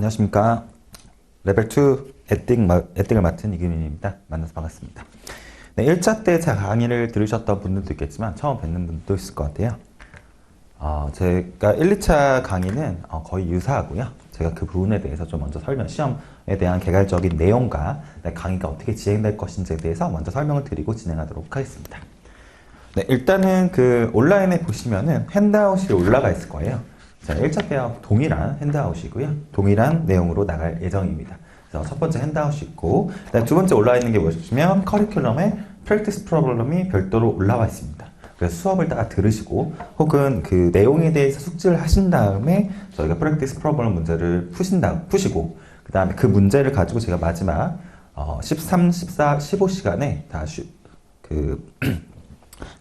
안녕하십니까. 레벨 2 에틱을 맡은 이규민입니다. 만나서 반갑습니다. 네, 1차 때 제 강의를 들으셨던 분들도 있겠지만 처음 뵙는 분도 있을 것 같아요. 제가 1, 2차 강의는 거의 유사하고요. 제가 그 부분에 대해서 좀 먼저 시험에 대한 개괄적인 내용과 강의가 어떻게 진행될 것인지에 대해서 먼저 설명을 드리고 진행하도록 하겠습니다. 네, 일단은 그 온라인에 보시면은 핸드아웃이 올라가 있을 거예요. 자, 1차 때와 동일한 핸드아웃이고요. 동일한 내용으로 나갈 예정입니다. 그래서 첫 번째 핸드아웃이 있고, 두 번째 올라와 있는 게 보시면 커리큘럼에 프랙티스 프로블럼이 별도로 올라와 있습니다. 그래서 수업을 다 들으시고 혹은 그 내용에 대해서 숙지를 하신 다음에 저희가 프랙티스 프로블럼 문제를 푸시고 그 다음에 그 문제를 가지고 제가 마지막 13, 14, 15시간에 다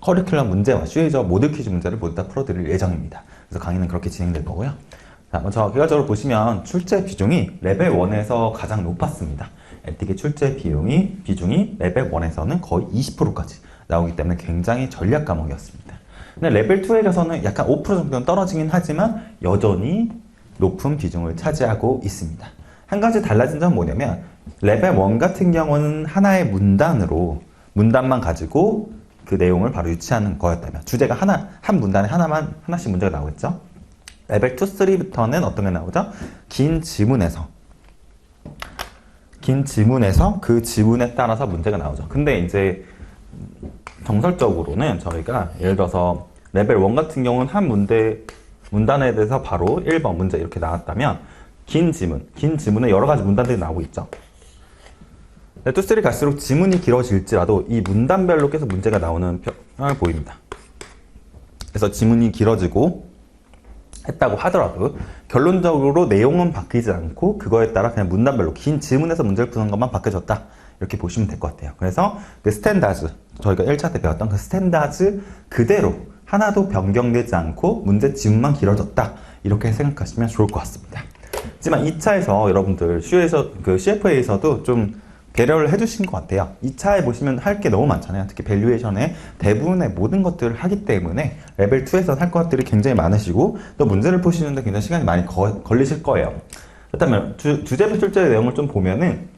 커리큘럼 문제와 슈에저 모듈 퀴즈 문제를 모두 다 풀어드릴 예정입니다. 그래서 강의는 그렇게 진행될 거고요. 자, 먼저 결과적으로 보시면 출제 비중이 레벨 1에서 가장 높았습니다. 에틱의 출제 비중이 레벨 1에서는 거의 20%까지 나오기 때문에 굉장히 전략 과목이었습니다. 근데 레벨 2에 가서는 약간 5% 정도는 떨어지긴 하지만 여전히 높은 비중을 차지하고 있습니다. 한 가지 달라진 점은 뭐냐면 레벨 1 같은 경우는 하나의 문단만 가지고 그 내용을 바로 유치하는 거였다면 주제가 한 문단에 하나씩 문제가 나오겠죠. 레벨 2, 3부터는 어떤 게 나오죠? 긴 지문에서 그 지문에 따라서 문제가 나오죠. 근데 이제 정설적으로는 저희가 예를 들어서 레벨 1 같은 경우는 한 문단에 대해서 바로 1번 문제 이렇게 나왔다면 긴 지문에 여러 가지 문단들이 나오고 있죠. 2, 3 갈수록 지문이 길어질지라도 이 문단별로 계속 문제가 나오는 편을 보입니다. 그래서 지문이 길어지고 했다고 하더라도 결론적으로 내용은 바뀌지 않고 그거에 따라 그냥 문단별로 긴 지문에서 문제를 푸는 것만 바뀌어졌다. 이렇게 보시면 될 것 같아요. 그래서 그 스탠다드, 저희가 1차 때 배웠던 그 스탠다드 그대로 하나도 변경되지 않고 문제 지문만 길어졌다. 이렇게 생각하시면 좋을 것 같습니다. 하지만 2차에서 여러분들 CFA에서도 좀 배려를 해주신 것 같아요. 2차에 보시면 할 게 너무 많잖아요. 특히 밸류에이션에 대부분의 모든 것들을 하기 때문에 레벨 2에서 할 것들이 굉장히 많으시고 또 문제를 푸시는데 굉장히 시간이 많이 걸리실 거예요. 그렇다면 주제별 출제의 내용을 좀 보면은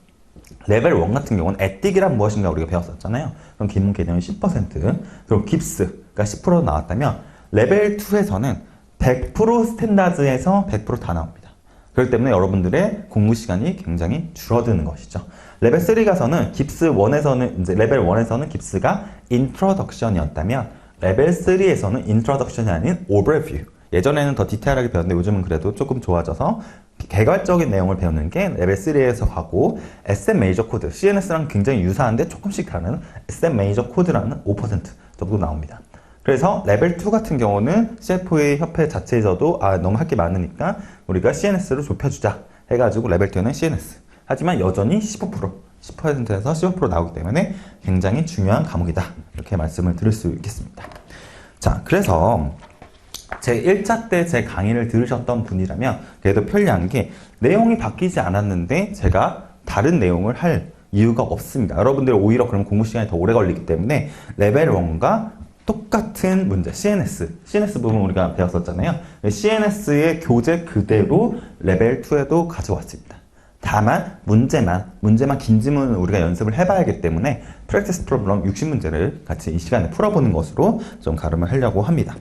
레벨 1 같은 경우는 에틱이란 무엇인가 우리가 배웠었잖아요. 그럼 기본 개념이 10%, 그리고 깁스가 10% 나왔다면 레벨 2에서는 100% 스탠다드에서 100% 다 나옵니다. 그렇기 때문에 여러분들의 공부 시간이 굉장히 줄어드는 것이죠. 레벨 3 가서는 레벨 1에서는 깁스가 인트로덕션이었다면 레벨 3에서는 인트로덕션이 아닌 오버뷰. 예전에는 더 디테일하게 배웠는데 요즘은 그래도 조금 좋아져서 개괄적인 내용을 배우는 게 레벨 3에서 하고 SM 메이저 코드, CNS랑 굉장히 유사한데 조금씩 다른 SM 메이저 코드라는 5% 정도 나옵니다. 그래서 레벨 2 같은 경우는 CFA 협회 자체에서도 너무 할 게 많으니까 우리가 CNS를 좁혀주자 해가지고 레벨 2는 CNS. 하지만 여전히 10%에서 15% 나오기 때문에 굉장히 중요한 과목이다. 이렇게 말씀을 드릴 수 있겠습니다. 자, 그래서 제 1차 때 제 강의를 들으셨던 분이라면 그래도 편리한 게 내용이 바뀌지 않았는데 제가 다른 내용을 할 이유가 없습니다. 여러분들 오히려 그럼 공부 시간이 더 오래 걸리기 때문에 레벨 1과 똑같은 문제, CNS 부분 우리가 배웠었잖아요. CNS의 교재 그대로 레벨 2에도 가져왔습니다. 다만 문제만 긴 지문을 우리가 연습을 해봐야 하기 때문에 프랙티스 프로블럼 60문제를 같이 이 시간에 풀어보는 것으로 좀 가름을 하려고 합니다.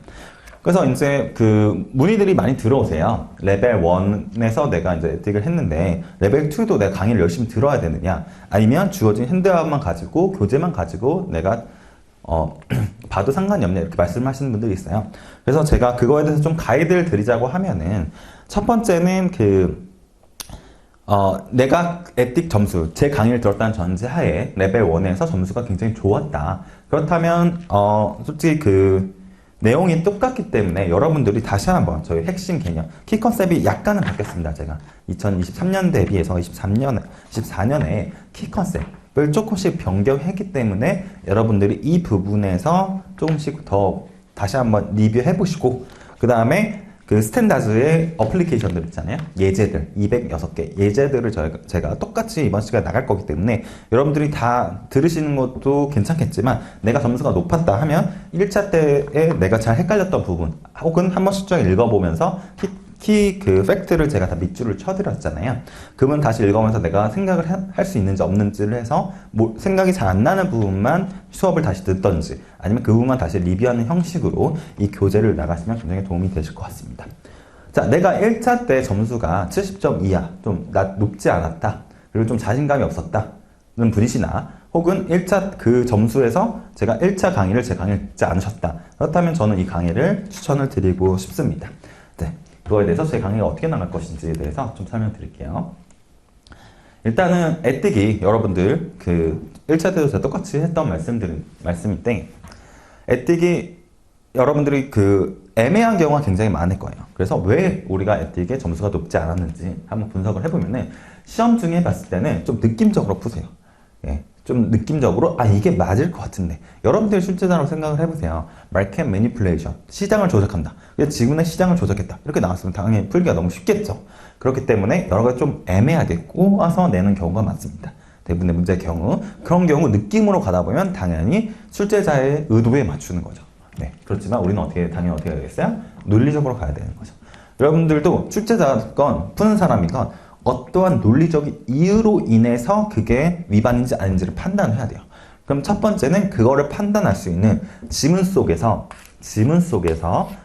그래서 이제 그 문의들이 많이 들어오세요. 레벨 1에서 내가 이제 에틱을 했는데 레벨 2도 내가 강의를 열심히 들어야 되느냐, 아니면 주어진 핸드아웃만 가지고 교재만 가지고 내가 봐도 상관이 없냐 이렇게 말씀하시는 분들이 있어요. 그래서 제가 그거에 대해서 좀 가이드를 드리자고 하면은 첫 번째는 내가 에틱 점수, 제 강의를 들었다는 전제하에 레벨 1에서 점수가 굉장히 좋았다. 그렇다면 솔직히 내용이 똑같기 때문에 여러분들이 다시 한번 저희 핵심 개념, 키 컨셉이 약간은 바뀌었습니다. 제가 2023년 대비해서 24년에 키 컨셉을 조금씩 변경했기 때문에 여러분들이 이 부분에서 조금씩 더 다시 한번 리뷰해 보시고 그 다음에 그 스탠다드의 어플리케이션들 있잖아요. 예제들, 206개 예제들을 제가 똑같이 이번 시간에 나갈 거기 때문에 여러분들이 다 들으시는 것도 괜찮겠지만 내가 점수가 높았다 하면 1차 때에 내가 잘 헷갈렸던 부분 혹은 한 번씩 좀 읽어보면서 그 팩트를 제가 다 밑줄을 쳐드렸잖아요. 그러면 다시 읽어보면서 내가 생각을 할 수 있는지 없는지를 해서 생각이 잘 안 나는 부분만 수업을 다시 듣던지 아니면 그 부분만 다시 리뷰하는 형식으로 이 교재를 나가시면 굉장히 도움이 되실 것 같습니다. 자, 내가 1차 때 점수가 70점 이하, 좀 높지 않았다. 그리고 좀 자신감이 없었다. 는 분이시나 혹은 1차 그 점수에서 제가 1차 강의를 제 강의를 듣지 않으셨다. 그렇다면 저는 이 강의를 추천을 드리고 싶습니다. 네, 그거에 대해서 제 강의가 어떻게 나갈 것인지에 대해서 좀 설명드릴게요. 일단은 애뜨기 여러분들 그 1차 때도 제가 똑같이 했던 말씀인데 애뜨기 여러분들이 그 애매한 경우가 굉장히 많을 거예요. 그래서 왜 우리가 애뜨기에 점수가 높지 않았는지 한번 분석을 해보면은 시험 중에 봤을 때는 좀 느낌적으로 푸세요. 예, 좀 느낌적으로 이게 맞을 것 같은데 여러분들이 실제로 생각을 해보세요. Market Manipulation, 시장을 조작한다. 지금의 시장을 조작했다. 이렇게 나왔으면 당연히 풀기가 너무 쉽겠죠. 그렇기 때문에 여러 가지 좀 애매하게 꼬아서 내는 경우가 많습니다. 대부분의 문제의 경우 그런 경우 느낌으로 가다 보면 당연히 출제자의 의도에 맞추는 거죠. 네, 그렇지만 우리는 당연히 어떻게 해야겠어요? 논리적으로 가야 되는 거죠. 여러분들도 출제자건 푸는 사람이건 어떠한 논리적인 이유로 인해서 그게 위반인지 아닌지를 판단해야 돼요. 그럼 첫 번째는 그거를 판단할 수 있는 지문 속에서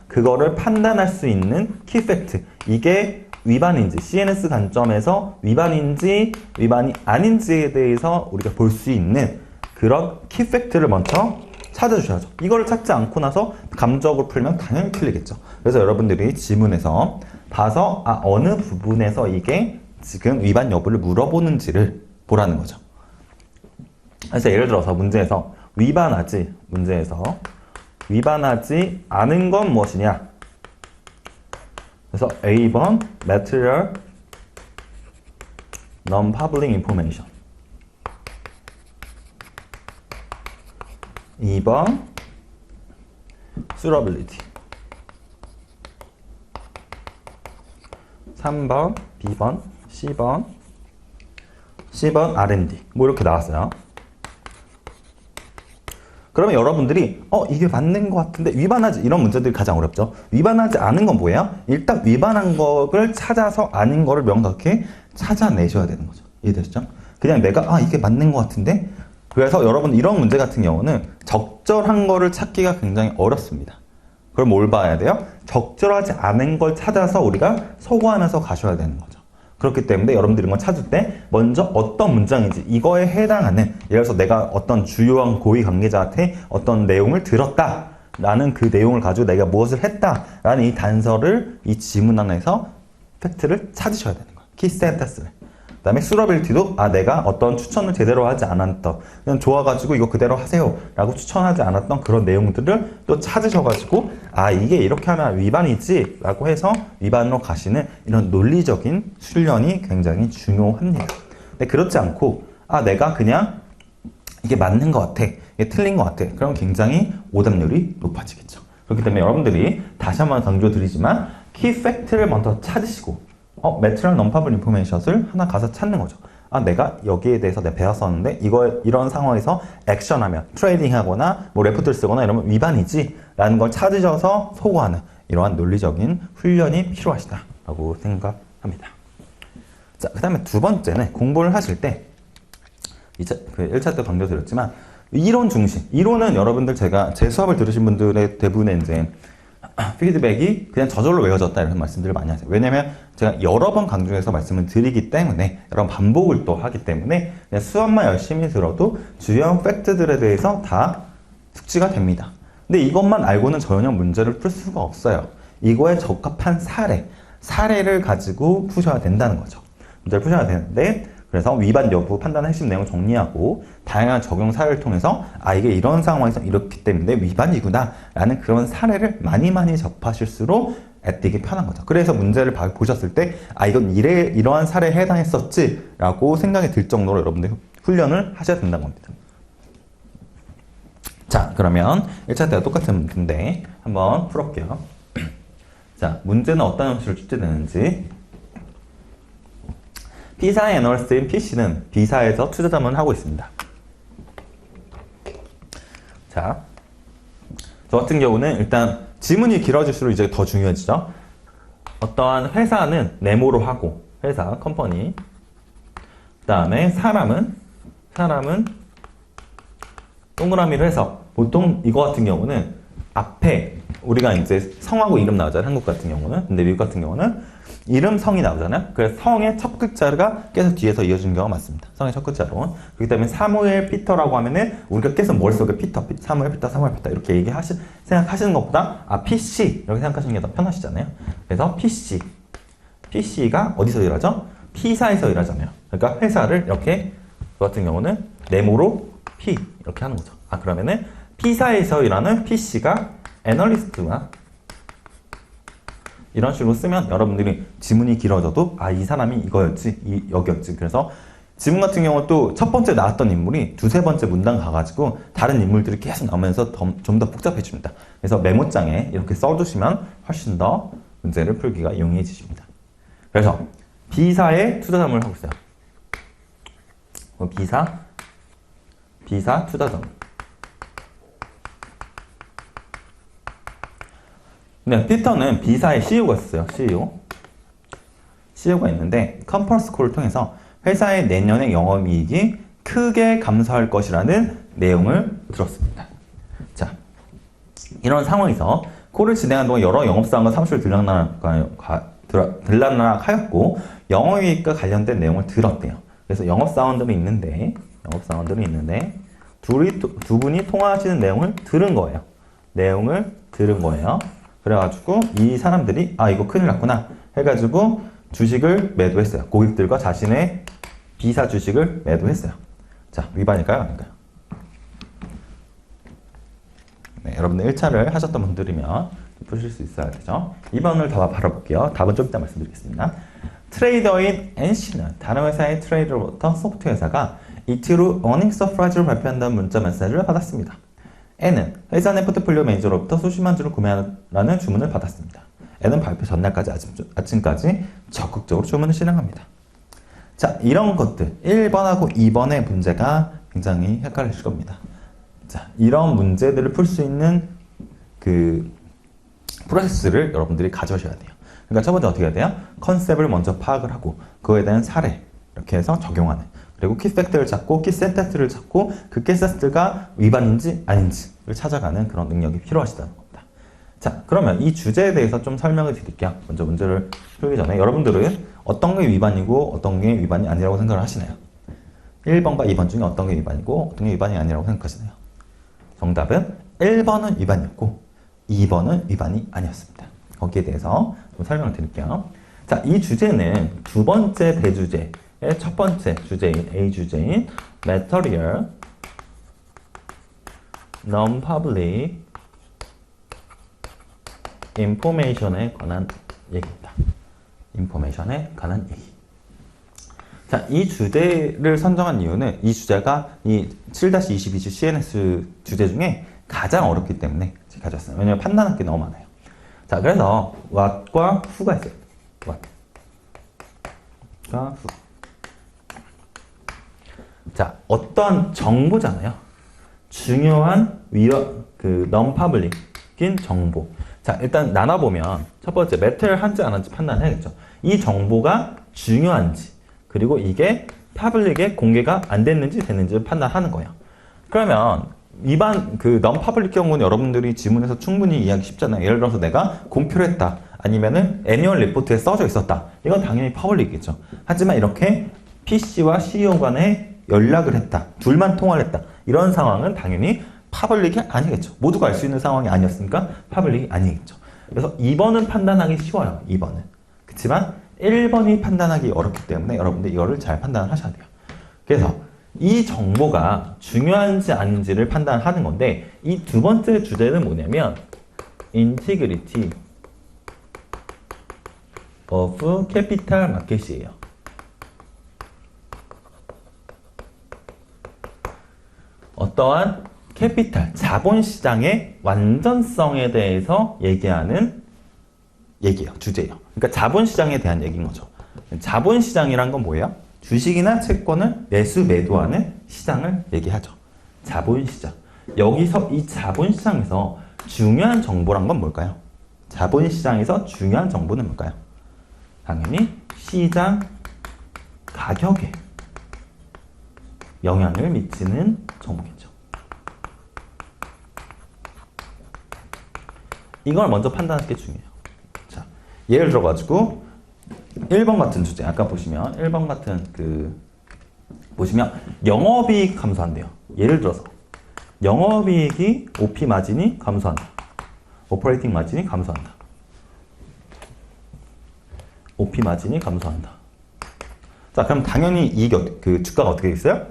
그거를 판단할 수 있는 키팩트. 이게 위반인지, CNS 관점에서 위반인지 위반이 아닌지에 대해서 우리가 볼 수 있는 그런 키팩트를 먼저 찾아주셔야죠. 이거를 찾지 않고 나서 감적으로 풀면 당연히 틀리겠죠. 그래서 여러분들이 지문에서 봐서 어느 부분에서 이게 지금 위반 여부를 물어보는지를 보라는 거죠. 그래서 예를 들어서 문제에서 위반하지 않은 건 무엇이냐? 그래서 A번 Material Non-Public Information 2번 Suitability 3번 B번 C번 R&D 뭐 이렇게 나왔어요. 그러면 여러분들이 이게 맞는 것 같은데 위반하지 이런 문제들이 가장 어렵죠. 위반하지 않은 건 뭐예요? 일단 위반한 거를 찾아서 아닌 거를 명확히 찾아내셔야 되는 거죠. 이해되시죠? 그냥 내가 이게 맞는 것 같은데 그래서 여러분 이런 문제 같은 경우는 적절한 거를 찾기가 굉장히 어렵습니다. 그럼 뭘 봐야 돼요? 적절하지 않은 걸 찾아서 우리가 소거하면서 가셔야 되는 거죠. 그렇기 때문에 여러분들이 이런 걸 찾을 때 먼저 어떤 문장인지 이거에 해당하는 예를 들어서 내가 어떤 주요한 고위 관계자한테 어떤 내용을 들었다 라는 그 내용을 가지고 내가 무엇을 했다 라는 이 단서를 이 지문 안에서 팩트를 찾으셔야 되는 거예요. 키 센텐스를. 그 다음에 수러빌티도 내가 어떤 추천을 제대로 하지 않았던 그냥 좋아가지고 이거 그대로 하세요 라고 추천하지 않았던 그런 내용들을 또 찾으셔가지고 이게 이렇게 하면 위반이지 라고 해서 위반으로 가시는 이런 논리적인 훈련이 굉장히 중요합니다. 근데 그렇지 않고 내가 그냥 이게 맞는 것 같아 이게 틀린 것 같아 그럼 굉장히 오답률이 높아지겠죠. 그렇기 때문에 여러분들이 다시 한번 강조드리지만 키 팩트를 먼저 찾으시고 Material Non-Public Information을 하나 가서 찾는 거죠. 내가 여기에 대해서 내가 배웠었는데 이런 상황에서 액션하면 트레이딩하거나 뭐 레포트를 쓰거나 이러면 위반이지 라는 걸 찾으셔서 소거하는 이러한 논리적인 훈련이 필요하시다라고 생각합니다. 자, 그 다음에 두 번째는 공부를 하실 때 1차 때 강조드렸지만 이론 중심. 이론은 여러분들 제 수업을 들으신 분들의 대부분의 이제 피드백이 그냥 저절로 외워졌다 이런 말씀들을 많이 하세요. 왜냐면 제가 여러 번 강조해서 말씀을 드리기 때문에 여러 번 반복을 또 하기 때문에 그냥 수업만 열심히 들어도 주요한 팩트들에 대해서 다 숙지가 됩니다. 근데 이것만 알고는 전혀 문제를 풀 수가 없어요. 이거에 적합한 사례를 가지고 푸셔야 된다는 거죠. 문제를 푸셔야 되는데 그래서 위반 여부 판단의 핵심 내용을 정리하고 다양한 적용 사례를 통해서 이게 이런 상황에서 이렇기 때문에 위반이구나 라는 그런 사례를 많이 접하실수록 애띠기 편한 거죠. 그래서 문제를 보셨을 때 이건 이러한 사례에 해당했었지 라고 생각이 들 정도로 여러분들 훈련을 하셔야 된다는 겁니다. 자, 그러면 1차 때와 똑같은 문제인데 한번 풀어볼게요. 자, 문제는 어떤 형식으로 출제되는지 B사의 애널리스트인 P씨는 B사에서 투자 자문을 하고 있습니다. 자, 저 같은 경우는 일단 지문이 길어질수록 이제 더 중요해지죠. 어떠한 회사는 네모로 하고, 회사, 컴퍼니. 그 다음에 사람은 동그라미로 해서, 보통 이거 같은 경우는 앞에 우리가 이제 성하고 이름 나오잖아요. 한국 같은 경우는. 근데 미국 같은 경우는 이름, 성이 나오잖아요. 그래서 성의 첫 글자가 계속 뒤에서 이어지는 경우가 많습니다. 성의 첫 글자로. 그렇기 때문에 사무엘 피터라고 하면은 우리가 계속 머릿속에 사무엘 피터 이렇게 생각하시는 것보다 PC 이렇게 생각하시는 게 더 편하시잖아요. 그래서 PC가 어디서 일하죠? P사에서 일하잖아요. 그러니까 회사를 이렇게 그 같은 경우는 네모로 P 이렇게 하는 거죠. 그러면은 P사에서 일하는 PC가 애널리스트나 이런 식으로 쓰면 여러분들이 지문이 길어져도 이 사람이 이거였지, 여기였지. 그래서 지문 같은 경우 또 첫 번째 나왔던 인물이 두세 번째 문단 가가지고 다른 인물들이 계속 나오면서 좀 더 복잡해집니다. 그래서 메모장에 이렇게 써두시면 훨씬 더 문제를 풀기가 용이해지십니다. 그래서 B사에 투자자문을 하고 있어요. B사 투자자문. 네, 피터는 B사의 CEO가 있었어요. CEO가 있는데 컨퍼런스 콜을 통해서 회사의 내년의 영업이익이 크게 감소할 것이라는 내용을 들었습니다. 자, 이런 상황에서 콜을 진행하는 동안 여러 영업사항과 사무실을 들락날락하였고 영업이익과 관련된 내용을 들었대요. 그래서 영업사원들이 있는데 두 분이 통화하시는 내용을 들은 거예요. 그래가지고 이 사람들이 이거 큰일 났구나 해가지고 주식을 매도했어요. 고객들과 자신의 B사 주식을 매도했어요. 자, 위반일까요? 아닐까요? 네, 여러분들 1차를 하셨던 분들이면 푸실 수 있어야 되죠. 2번을 더 바라볼게요. 답은 좀 이따 말씀드리겠습니다. 트레이더인 NC는 다른 회사의 트레이더로부터 소프트 회사가 이틀 후 어닝 서프라이즈를 발표한다는 문자 메시지를 받았습니다. N은 회사 내 포트폴리오 매니저로부터 수십만 주를 구매하라는 주문을 받았습니다. N은 발표 전날까지 아침까지 적극적으로 주문을 실행합니다. 자, 이런 것들 1번하고 2번의 문제가 굉장히 헷갈리실 겁니다. 자, 이런 문제들을 풀 수 있는 그 프로세스를 여러분들이 가져오셔야 돼요. 그러니까 첫 번째 어떻게 해야 돼요? 컨셉을 먼저 파악을 하고 그거에 대한 사례 이렇게 해서 적용하는, 그리고 키팩트를 찾고 키센텐스를 찾고 그 키센텐스가 위반인지 아닌지를 찾아가는 그런 능력이 필요하시다는 겁니다. 자, 그러면 이 주제에 대해서 좀 설명을 드릴게요. 먼저 문제를 풀기 전에 여러분들은 어떤 게 위반이고 어떤 게 위반이 아니라고 생각을 하시나요? 1번과 2번 중에 어떤 게 위반이고 어떤 게 위반이 아니라고 생각하시나요? 정답은 1번은 위반이었고 2번은 위반이 아니었습니다. 거기에 대해서 좀 설명을 드릴게요. 자, 이 주제는 두 번째 대주제의 첫 번째 주제인 A 주제인 Material Non-Public Information에 관한 얘기입니다. 인포메이션에 관한 얘기. 자, 이 주제를 선정한 이유는 이 주제가 이 7-22주 CNS 주제 중에 가장 어렵기 때문에 가져왔어요. 왜냐면 판단할 게 너무 많아요. 자, 그래서 what과 who가 있어요. what과 who. 자, 어떤 정보잖아요. 중요한 non-public인 정보. 자, 일단 나눠보면 첫 번째 매터를 한지 안 한지 판단해야겠죠. 이 정보가 중요한지 그리고 이게 퍼블릭에 공개가 안 됐는지 됐는지를 판단하는 거예요. 그러면 일반 non-public 경우는 여러분들이 지문에서 충분히 이해하기 쉽잖아요. 예를 들어서 내가 공표를 했다. 아니면은 애니얼 리포트에 써져 있었다. 이건 당연히 퍼블릭이겠죠. 하지만 이렇게 PC와 CEO 간에 연락을 했다. 둘만 통화를 했다. 이런 상황은 당연히 퍼블릭이 아니겠죠. 모두가 알 수 있는 상황이 아니었으니까 퍼블릭이 아니겠죠. 그래서 2번은 판단하기 쉬워요. 2번은. 그렇지만 1번이 판단하기 어렵기 때문에 여러분들 이거를 잘 판단을 하셔야 돼요. 그래서 이 정보가 중요한지 아닌지를 판단하는 건데 이 두 번째 주제는 뭐냐면 Integrity of Capital Market이에요. 어떠한 캐피탈, 자본시장의 완전성에 대해서 얘기하는 얘기예요. 주제예요. 그러니까 자본시장에 대한 얘기인 거죠. 자본시장이란 건 뭐예요? 주식이나 채권을 매수, 매도하는 시장을 얘기하죠. 자본시장. 여기서 이 자본시장에서 중요한 정보란 건 뭘까요? 자본시장에서 중요한 정보는 뭘까요? 당연히 시장 가격에 영향을 미치는 정보겠죠. 이걸 먼저 판단하는 게 중요해요. 자, 예를 들어가지고 1번 같은 주제, 아까 보시면 1번 같은 보시면 영업이익 감소한대요. 예를 들어서 영업이익이 OP 마진이 감소한다. 오퍼레이팅 마진이 감소한다. OP 마진이 감소한다. 자, 그럼 당연히 주가가 어떻게 있어요?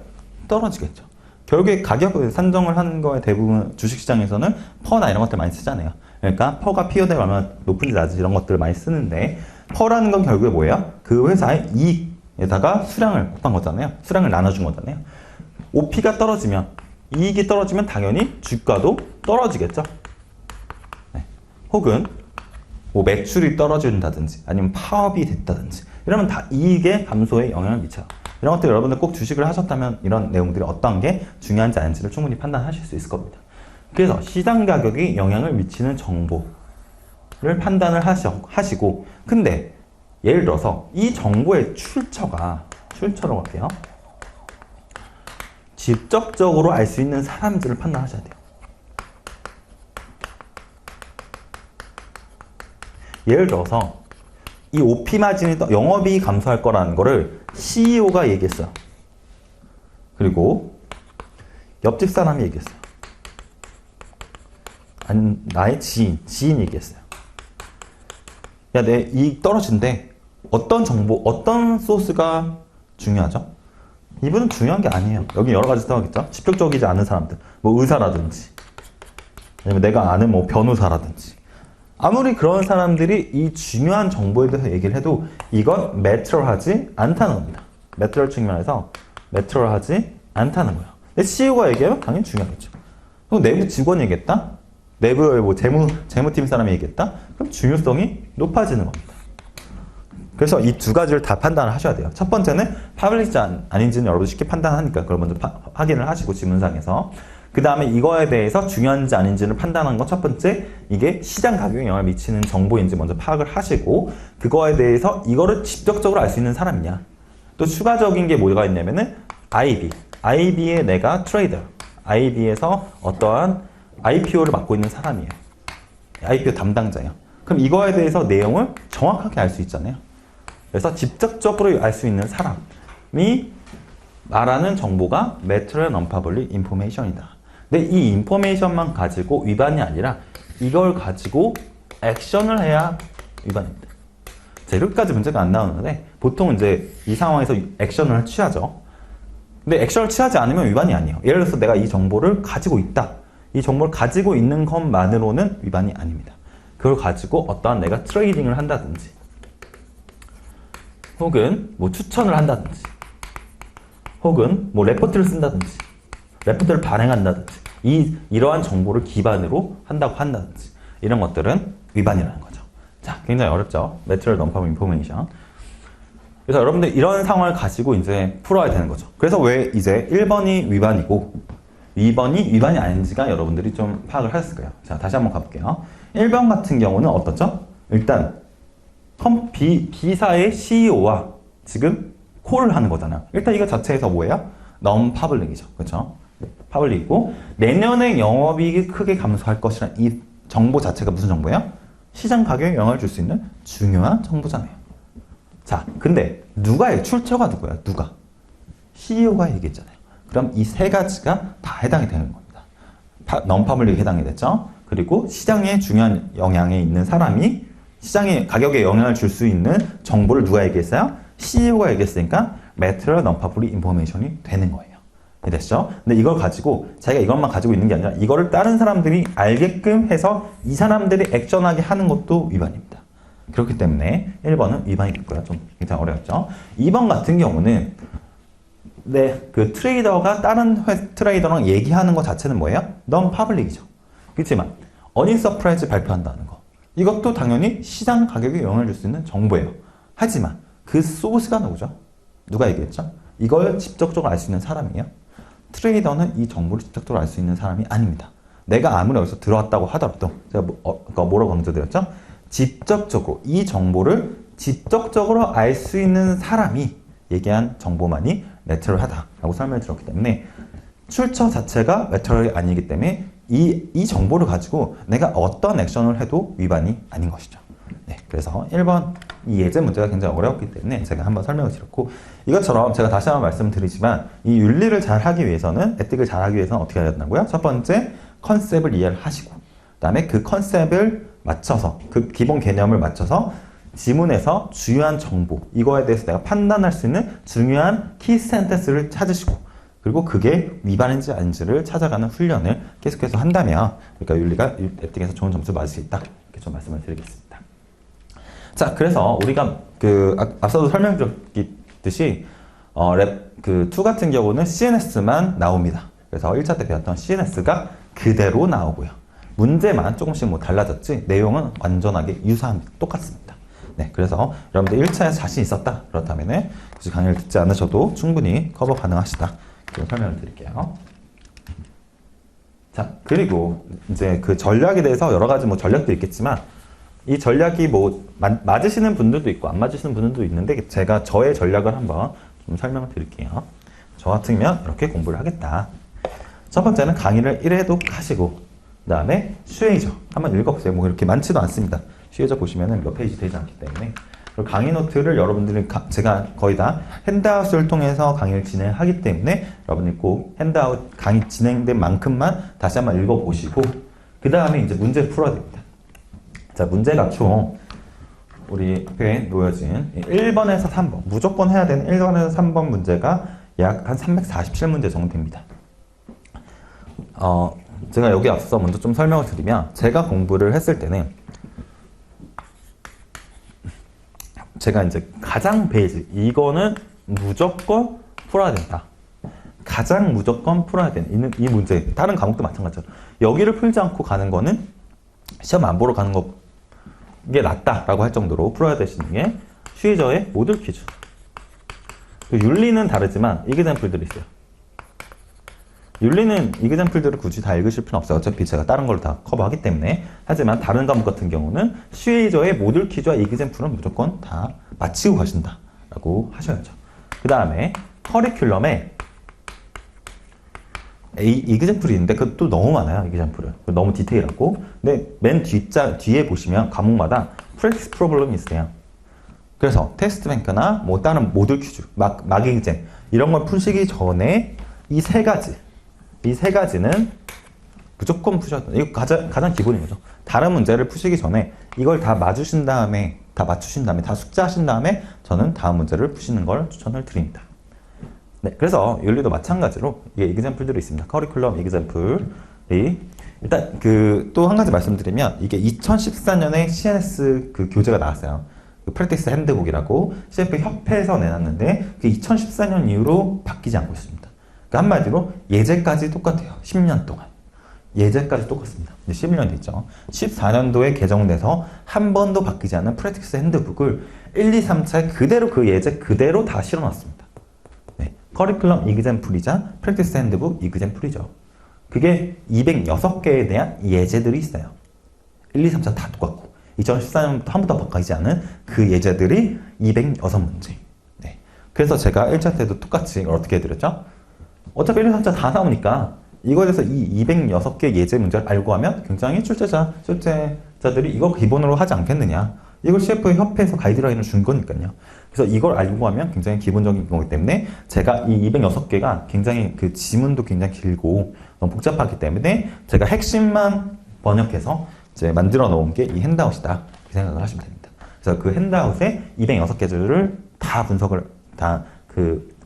떨어지겠죠. 결국에 가격을 산정을 하는 거에 대부분 주식시장에서는 퍼나 이런 것들 많이 쓰잖아요. 그러니까 퍼가 PO대가 얼마나 높은지 낮은지 이런 것들을 많이 쓰는데 퍼라는 건 결국에 뭐예요? 그 회사의 이익에다가 수량을 곱한 거잖아요. 수량을 나눠준 거잖아요. OP가 떨어지면, 이익이 떨어지면 당연히 주가도 떨어지겠죠. 네. 혹은 뭐 매출이 떨어진다든지 아니면 파업이 됐다든지 이러면 다 이익의 감소에 영향을 미쳐요. 이런 것들 여러분들 꼭 주식을 하셨다면 이런 내용들이 어떤 게 중요한지 아닌지를 충분히 판단하실 수 있을 겁니다. 그래서 시장 가격이 영향을 미치는 정보를 판단을 하시고 근데 예를 들어서 이 정보의 출처로 갈게요. 직접적으로 알 수 있는 사람들을 판단하셔야 돼요. 예를 들어서 이 OP 마진이 영업이익이 감소할 거라는 거를 CEO가 얘기했어요. 그리고 옆집 사람이 얘기했어요. 아니, 나의 지인이 얘기했어요. 야, 내 이익 떨어진대. 어떤 정보, 어떤 소스가 중요하죠? 이분은 중요한 게 아니에요. 여기 여러 가지 생각하겠죠? 직접적이지 않은 사람들. 뭐 의사라든지, 아니면 내가 아는 뭐 변호사라든지. 아무리 그런 사람들이 이 중요한 정보에 대해서 얘기를 해도 이건 매트럴하지 않다는 겁니다. 매트럴 측면에서 매트럴하지 않다는 거예요. 근데 CEO가 얘기하면 당연히 중요하겠죠. 그럼 내부 직원이 얘기했다? 내부의 뭐 재무팀 사람이 얘기했다? 그럼 중요성이 높아지는 겁니다. 그래서 이 두 가지를 다 판단을 하셔야 돼요. 첫 번째는 파블릭지 아닌지는 여러분 쉽게 판단하니까 그걸 먼저 확인을 하시고 지문상에서 그 다음에 이거에 대해서 중요한지 아닌지를 판단하는 거 첫 번째, 이게 시장 가격에 영향을 미치는 정보인지 먼저 파악을 하시고 그거에 대해서 이거를 직접적으로 알 수 있는 사람이냐. 또 추가적인 게 뭐가 있냐면은 IB에 내가 트레이더, IB에서 어떠한 IPO를 맡고 있는 사람이에요. IPO 담당자예요. 그럼 이거에 대해서 내용을 정확하게 알 수 있잖아요. 그래서 직접적으로 알 수 있는 사람이 말하는 정보가 Material Non-Public Information이다. 근데 이 인포메이션만 가지고 위반이 아니라 이걸 가지고 액션을 해야 위반입니다. 자, 이렇게까지 문제가 안 나오는데 보통 이제 이 상황에서 액션을 취하죠. 근데 액션을 취하지 않으면 위반이 아니에요. 예를 들어서 내가 이 정보를 가지고 있다. 이 정보를 가지고 있는 것만으로는 위반이 아닙니다. 그걸 가지고 어떠한 내가 트레이딩을 한다든지 혹은 뭐 추천을 한다든지 혹은 뭐 레포트를 쓴다든지 레포트를 발행한다든지 이러한 정보를 기반으로 한다든지 이런 것들은 위반이라는 거죠. 자, 굉장히 어렵죠. Material Non-Public Information. 그래서 여러분들 이런 상황을 가지고 이제 풀어야 되는 거죠. 그래서 왜 이제 1번이 위반이고 2번이 위반이 아닌지가 여러분들이 좀 파악을 하셨을 거예요. 자, 다시 한번 가볼게요. 1번 같은 경우는 어떻죠? 일단 B사의 CEO와 지금 콜을 하는 거잖아요. 일단 이거 자체에서 뭐예요? Non-Public이죠. 그렇죠? 파블릭이고 내년에 영업이익이 크게 감소할 것이라는 이 정보 자체가 무슨 정보예요? 시장 가격에 영향을 줄 수 있는 중요한 정보잖아요. 자, 근데 출처가 누구야? 누가? CEO가 얘기했잖아요. 그럼 이 세 가지가 다 해당이 되는 겁니다. Non-Public에 해당이 됐죠? 그리고 시장에 중요한 영향에 있는 사람이 시장의 가격에 영향을 줄 수 있는 정보를 누가 얘기했어요? CEO가 얘기했으니까 Material Non-Public Information이 되는 거예요. 됐죠? 근데 이걸 가지고 자기가 이것만 가지고 있는 게 아니라 이거를 다른 사람들이 알게끔 해서 이 사람들이 액션하게 하는 것도 위반입니다. 그렇기 때문에 1번은 위반이 됐고요. 좀 굉장히 어려웠죠? 2번 같은 경우는 그 트레이더가 다른 트레이더랑 얘기하는 것 자체는 뭐예요? Non-Public이죠. 그렇지만 어닝 서프라이즈 발표한다는 거 이것도 당연히 시장 가격에 영향을 줄 수 있는 정보예요. 하지만 그 소스가 누구죠? 누가 얘기했죠? 이걸 직접적으로 알 수 있는 사람이에요. 트레이더는 이 정보를 직접적으로 알 수 있는 사람이 아닙니다. 내가 아무리 여기서 들어왔다고 하더라도 제가 뭐라고 강조드렸죠? 직접적으로 이 정보를 직접적으로 알 수 있는 사람이 얘기한 정보만이 내추럴하다라고 설명을 드렸기 때문에 출처 자체가 내추럴이 아니기 때문에 이 정보를 가지고 내가 어떤 액션을 해도 위반이 아닌 것이죠. 네, 그래서 1번 이 예제 문제가 굉장히 어려웠기 때문에 제가 한번 설명을 드렸고, 이것처럼 제가 다시 한번 말씀드리지만 이 윤리를 잘 하기 위해서는, 에틱을 잘 하기 위해서는 어떻게 해야 된다고요? 첫 번째, 컨셉을 이해를 하시고, 그 다음에 그 컨셉을 맞춰서, 그 기본 개념을 맞춰서 지문에서 중요한 정보, 이거에 대해서 내가 판단할 수 있는 중요한 키 센텐스를 찾으시고, 그리고 그게 위반인지 아닌지를 찾아가는 훈련을 계속해서 한다면, 그러니까 윤리가 에틱에서 좋은 점수를 맞을 수 있다. 이렇게 좀 말씀을 드리겠습니다. 자, 그래서 우리가 앞서도 설명드렸듯이 랩 2 같은 경우는 CNS만 나옵니다. 그래서 1차 때 배웠던 CNS가 그대로 나오고요. 문제만 조금씩 뭐 달라졌지 내용은 완전하게 유사합니다. 똑같습니다. 네, 그래서 여러분들 1차에 자신 있었다 그렇다면은 굳이 강의를 듣지 않으셔도 충분히 커버 가능하시다. 그런 설명을 드릴게요. 자, 그리고 이제 그 전략에 대해서 여러 가지 뭐 전략도 있겠지만, 이 전략이 뭐 맞으시는 분들도 있고 안 맞으시는 분들도 있는데, 제가 저의 전략을 한번 좀 설명을 드릴게요. 저 같으면 이렇게 공부를 하겠다. 첫 번째는 강의를 1회독 하시고, 그 다음에 슈에이저 한번 읽어보세요. 뭐 이렇게 많지도 않습니다. 슈에이저 보시면은 몇 페이지 되지 않기 때문에. 그리고 강의 노트를 여러분들이 제가 거의 다 핸드아웃을 통해서 강의를 진행하기 때문에 여러분이 꼭 핸드아웃 강의 진행된 만큼만 다시 한번 읽어보시고, 그 다음에 이제 문제를 풀어야 됩니다. 자, 문제가 총 우리 앞에 놓여진 1번에서 3번, 무조건 해야 되는 1번에서 3번 문제가 약 한 347문제 정도 됩니다. 제가 여기 앞서 먼저 좀 설명을 드리면, 제가 공부를 했을 때는 제가 이제 가장 베이직, 이거는 무조건 풀어야 된다. 가장 무조건 풀어야 되는 이 문제, 다른 과목도 마찬가지죠. 여기를 풀지 않고 가는 거는 시험 안 보러 가는 게 낫다라고 할 정도로 풀어야 되시는 게 슈이저의 모듈 퀴즈. 윤리는 다르지만 이그젬플들이 있어요. 윤리는 이그젬플들을 굳이 다 읽으실 필요는 없어요. 어차피 제가 다른 걸 다 커버하기 때문에. 하지만 다른 과목 같은 경우는 슈이저의 모듈 퀴즈와 이그젬플은 무조건 다 마치고 가신다라고 하셔야죠. 그 다음에 커리큘럼에 이그젬플이 있는데 그것도 너무 많아요. 이그젬플은 너무 디테일하고. 근데 맨 뒤에 보시면 과목마다 프랙티스 프로블럼이 있어요. 그래서 테스트 뱅크나 뭐 다른 모듈 퀴즈, 막 이그젬 이런 걸 푸시기 전에 이 세 가지는 무조건 푸셔야 돼요. 이거 가장 기본인 거죠. 다른 문제를 푸시기 전에 이걸 다 맞추신 다음에 다 숙제하신 다음에 저는 다음 문제를 푸시는 걸 추천을 드립니다. 네, 그래서 윤리도 마찬가지로 이게 이그젬플들이 있습니다. 커리큘럼 이그젬플이 일단 또 한 가지 말씀드리면, 이게 2014년에 CNS 교재가 나왔어요. 프랙티스 핸드북이라고 CF 협회에서 내놨는데 그게 2014년 이후로 바뀌지 않고 있습니다. 그러니까 한마디로 예제까지 똑같아요. 10년 동안. 예제까지 똑같습니다. 이제 11년 됐죠. 14년도에 개정돼서 한 번도 바뀌지 않은 프랙티스 핸드북을 1, 2, 3차에 그대로 그 예제 그대로 다 실어놨습니다. 네. 커리큘럼 이그젬플이자 프랙티스 핸드북 이그젬플이죠. 그게 206개에 대한 예제들이 있어요. 1, 2, 3차 다 똑같고 2014년부터 한 번도 바뀌지 않은 그 예제들이 206문제. 네. 그래서 제가 1차 때도 똑같이 이걸 어떻게 해드렸죠? 어차피 1, 2, 3차 다 나오니까 이거에 대해서 이 206개 예제 문제를 알고 하면 굉장히 출제자들이 이거 기본으로 하지 않겠느냐. 이걸 CF 협회에서 가이드라인을 준 거니까요. 그래서 이걸 알고 하면 굉장히 기본적인 거기 때문에 제가 이 206개가 굉장히 지문도 굉장히 길고 너무 복잡하기 때문에 제가 핵심만 번역해서 이제 만들어 놓은 게 이 핸드아웃이다. 이렇게 생각을 하시면 됩니다. 그래서 그 핸드아웃에 206개들을 다 분석을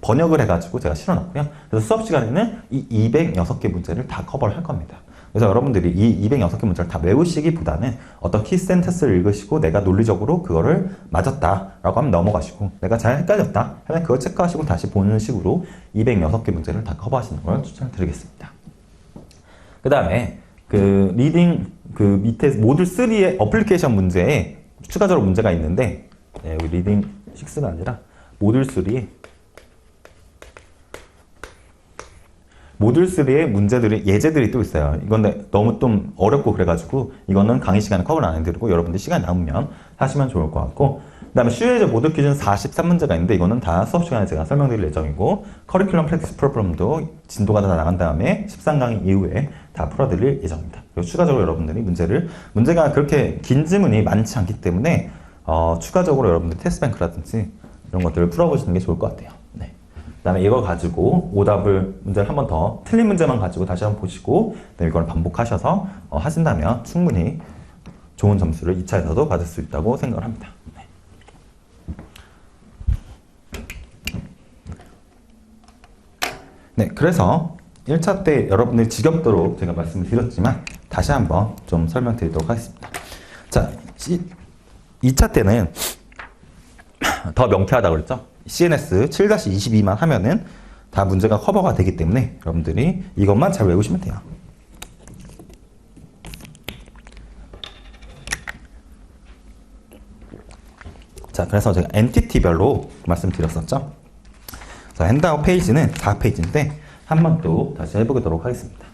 번역을 해가지고 제가 실어놨고요. 그래서 수업 시간에는 이 206개 문제를 다 커버를 할 겁니다. 그래서 여러분들이 이 206개 문제를 다 외우시기보다는 어떤 키 센텐스를 읽으시고 내가 논리적으로 그거를 맞았다라고 하면 넘어가시고, 내가 잘 헷갈렸다 하면 그걸 체크하시고 다시 보는 식으로 206개 문제를 다 커버하시는 걸 추천드리겠습니다. 그 다음에 리딩 밑에 모듈 3의 어플리케이션 문제에 추가적으로 문제가 있는데, 네, 여기 리딩 6가 아니라 모듈 3 모듈 3의 문제들이, 예제들이 또 있어요. 이건 너무 좀 어렵고 그래가지고 이거는 강의 시간에 커버를 안 해드리고 여러분들 시간 남으면 하시면 좋을 것 같고, 그 다음에 슈에저 모듈 퀴즈는 43문제가 있는데 이거는 다 수업 시간에 제가 설명드릴 예정이고, 커리큘럼 프랙티스 프로그램도 진도가 다 나간 다음에 13강의 이후에 다 풀어드릴 예정입니다. 그리고 추가적으로 여러분들이 문제가 그렇게 긴 지문이 많지 않기 때문에 추가적으로 여러분들 테스트뱅크라든지 이런 것들을 풀어보시는 게 좋을 것 같아요. 네. 그 다음에 이거 가지고 문제를 한 번 더, 틀린 문제만 가지고 다시 한번 보시고, 그다음에 이걸 반복하셔서 하신다면 충분히 좋은 점수를 2차에서도 받을 수 있다고 생각을 합니다. 네. 네, 그래서 1차 때 여러분들이 지겹도록 제가 말씀을 드렸지만 다시 한번 좀 설명드리도록 하겠습니다. 자, 2차 때는 더 명쾌하다고 그랬죠? CNS 7-22만 하면은 다 문제가 커버가 되기 때문에 여러분들이 이것만 잘 외우시면 돼요. 자, 그래서 제가 엔티티별로 말씀드렸었죠? 자, 핸드아웃 페이지는 4페이지인데 한 번 또 다시 해보도록 하겠습니다.